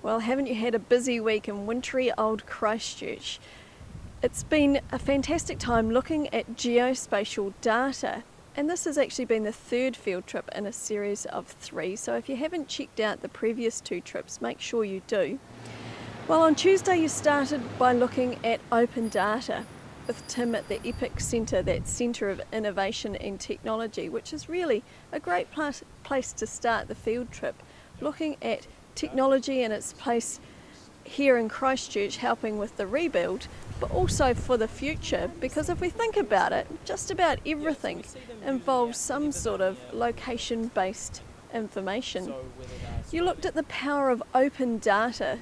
Well, haven't you had a busy week in wintry old Christchurch? It's been a fantastic time looking at geospatial data, and this has actually been the third field trip in a series of 3, so if you haven't checked out the previous 2 trips, make sure you do. Well, on Tuesday you started by looking at open data with Tim at the EPIC Centre, that Centre of Innovation and Technology, which is really a great place to start the field trip, looking at technology and its place here in Christchurch helping with the rebuild, but also for the future, because if we think about it, just about everything involves some sort of location-based information. You looked at the power of open data.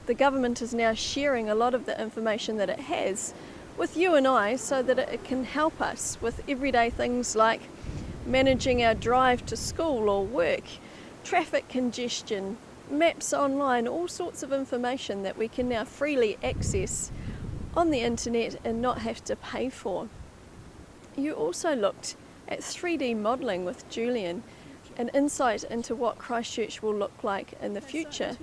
The government is now sharing a lot of the information that it has with you and I so that it can help us with everyday things like managing our drive to school or work, traffic congestion, maps online, all sorts of information that we can now freely access on the internet and not have to pay for. You also looked at 3D modelling with Julian, an insight into what Christchurch will look like in the future,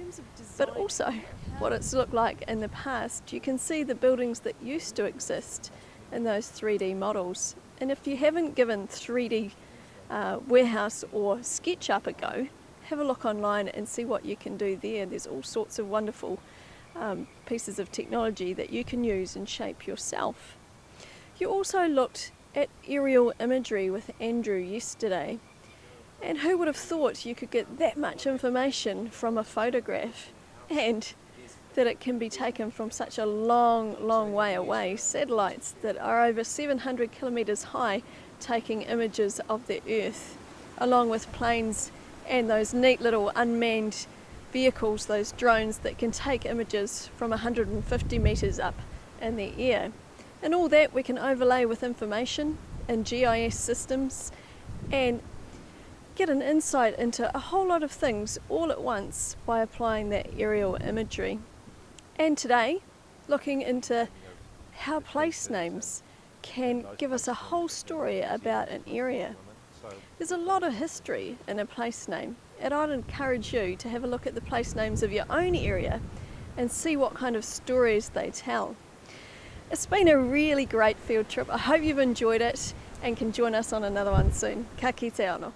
but also what it's looked like in the past. You can see the buildings that used to exist in those 3D models, and if you haven't given 3D Warehouse or SketchUp a go, have a look online and see what you can do there. There's all sorts of wonderful pieces of technology that you can use and shape yourself. You also looked at aerial imagery with Andrew yesterday, and who would have thought you could get that much information from a photograph, and that it can be taken from such a long way away. Satellites that are over 700 kilometres high taking images of the Earth, along with planes and those neat little unmanned vehicles, those drones that can take images from 150 metres up in the air. And all that we can overlay with information in GIS systems and get an insight into a whole lot of things all at once by applying that aerial imagery. And today, looking into how place names can give us a whole story about an area. There's a lot of history in a place name, and I'd encourage you to have a look at the place names of your own area and see what kind of stories they tell. It's been a really great field trip. I hope you've enjoyed it and can join us on another one soon. Ka kite anō.